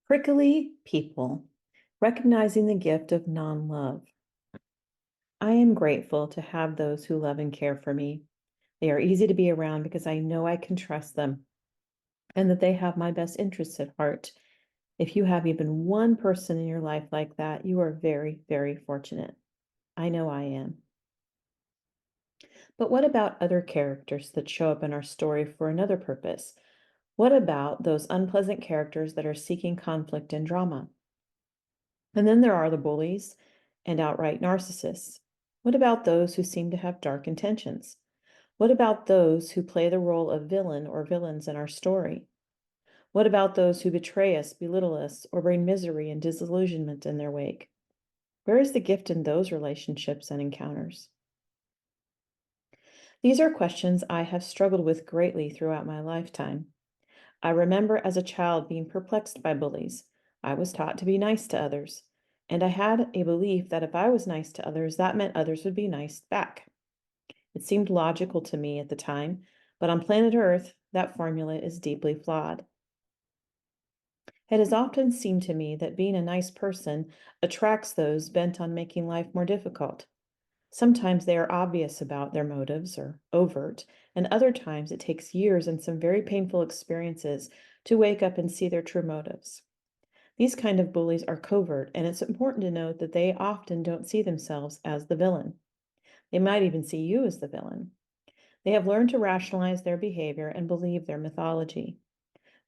Prickly people, recognizing the gift of non-love. I am grateful to have those who love and care for me. They are easy to be around because I know I can trust them and that they have my best interests at heart. If you have even one person in your life like that, you are very, very fortunate. I know I am. But what about other characters that show up in our story for another purpose? What about those unpleasant characters that are seeking conflict and drama? And then there are the bullies and outright narcissists. What about those who seem to have dark intentions? What about those who play the role of villain or villains in our story? What about those who betray us, belittle us, or bring misery and disillusionment in their wake? Where is the gift in those relationships and encounters? These are questions I have struggled with greatly throughout my lifetime. I remember as a child being perplexed by bullies. I was taught to be nice to others, and I had a belief that if I was nice to others, that meant others would be nice back. It seemed logical to me at the time, but on planet Earth, that formula is deeply flawed. It has often seemed to me that being a nice person attracts those bent on making life more difficult. Sometimes they are obvious about their motives or overt, and other times it takes years and some very painful experiences to wake up and see their true motives. These kind of bullies are covert, and it's important to note that they often don't see themselves as the villain. They might even see you as the villain. They have learned to rationalize their behavior and believe their mythology.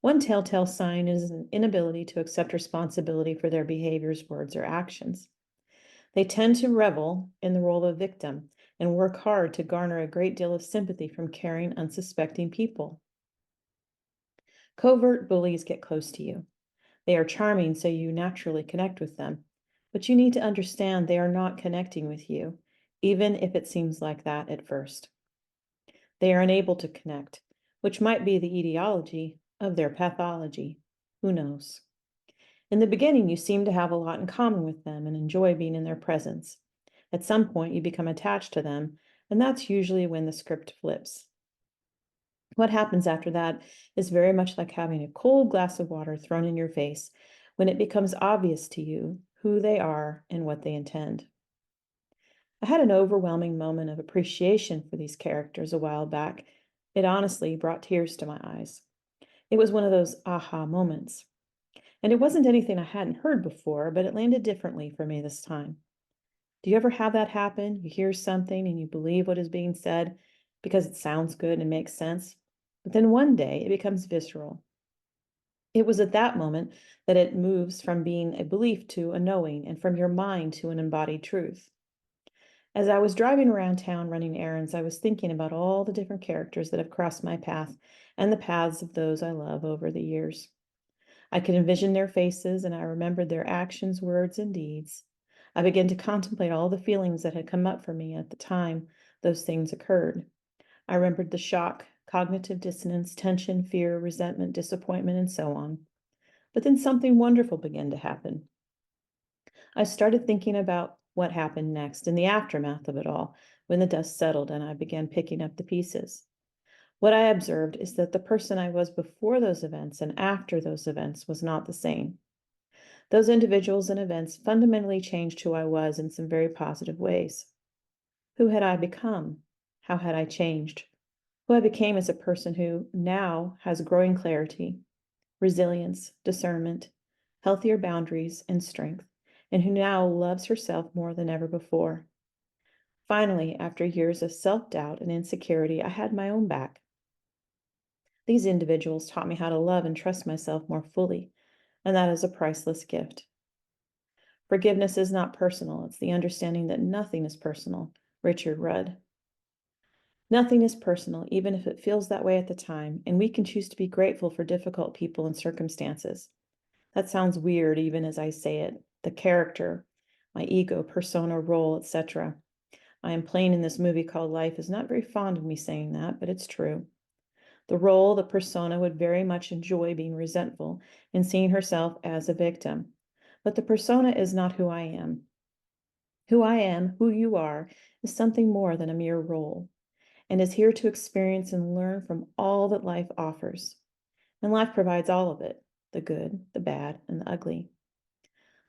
One telltale sign is an inability to accept responsibility for their behaviors, words, or actions. They tend to revel in the role of victim and work hard to garner a great deal of sympathy from caring, unsuspecting people. Covert bullies get close to you. They are charming, so you naturally connect with them. But you need to understand they are not connecting with you, even if it seems like that at first. They are unable to connect, which might be the etiology of their pathology. Who knows? In the beginning, you seem to have a lot in common with them and enjoy being in their presence. At some point, you become attached to them, and that's usually when the script flips. What happens after that is very much like having a cold glass of water thrown in your face when it becomes obvious to you who they are and what they intend. I had an overwhelming moment of appreciation for these characters a while back. It honestly brought tears to my eyes. It was one of those aha moments. And it wasn't anything I hadn't heard before, but it landed differently for me this time. Do you ever have that happen? You hear something and you believe what is being said because it sounds good and makes sense, but then one day it becomes visceral. It was at that moment that it moves from being a belief to a knowing and from your mind to an embodied truth. As I was driving around town running errands, I was thinking about all the different characters that have crossed my path and the paths of those I love over the years. I could envision their faces, and I remembered their actions, words, and deeds. I began to contemplate all the feelings that had come up for me at the time those things occurred. I remembered the shock, cognitive dissonance, tension, fear, resentment, disappointment, and so on. But then something wonderful began to happen. I started thinking about what happened next in the aftermath of it all, when the dust settled and I began picking up the pieces. What I observed is that the person I was before those events and after those events was not the same. Those individuals and events fundamentally changed who I was in some very positive ways. Who had I become? How had I changed? Who I became as a person who now has growing clarity, resilience, discernment, healthier boundaries, and strength, and who now loves herself more than ever before. Finally, after years of self-doubt and insecurity, I had my own back. These individuals taught me how to love and trust myself more fully, and that is a priceless gift. Forgiveness is not personal, it's the understanding that nothing is personal. Richard Rudd. Nothing is personal, even if it feels that way at the time, and we can choose to be grateful for difficult people and circumstances. That sounds weird even as I say it. The character, my ego, persona, role, etc. I am playing in this movie called Life is not very fond of me saying that, but it's true. The role, the persona, would very much enjoy being resentful and seeing herself as a victim. But the persona is not who I am. Who I am, who you are, is something more than a mere role, and is here to experience and learn from all that life offers. And life provides all of it. the good, the bad, and the ugly.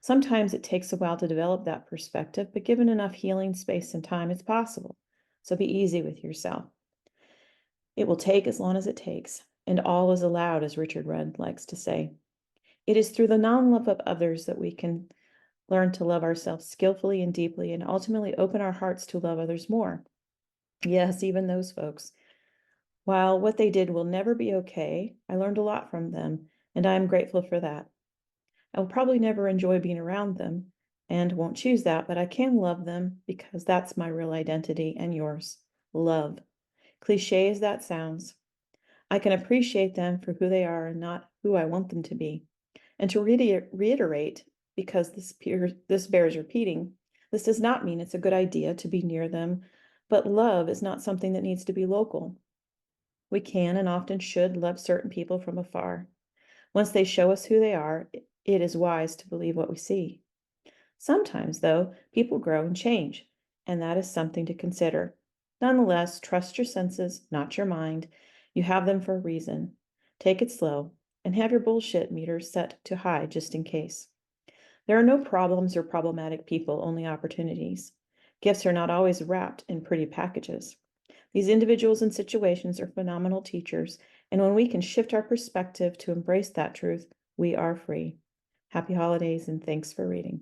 Sometimes it takes a while to develop that perspective, but given enough healing space and time, it's possible. So be easy with yourself. It will take as long as it takes, and all is allowed, as Richard Rudd likes to say. It is through the non-love of others that we can learn to love ourselves skillfully and deeply, and ultimately open our hearts to love others more. Yes, even those folks. While what they did will never be okay, I learned a lot from them, and I am grateful for that. I will probably never enjoy being around them and won't choose that, but I can love them because that's my real identity and yours. Love. Cliche as that sounds, I can appreciate them for who they are and not who I want them to be. And to reiterate, because this bears repeating, this does not mean it's a good idea to be near them, but love is not something that needs to be local. We can and often should love certain people from afar. Once they show us who they are, it is wise to believe what we see. Sometimes, though, people grow and change, and that is something to consider. Nonetheless, trust your senses, not your mind. You have them for a reason. Take it slow, and have your bullshit meters set to high just in case. There are no problems or problematic people, only opportunities. Gifts are not always wrapped in pretty packages. These individuals and situations are phenomenal teachers, and when we can shift our perspective to embrace that truth, we are free. Happy holidays, and thanks for reading.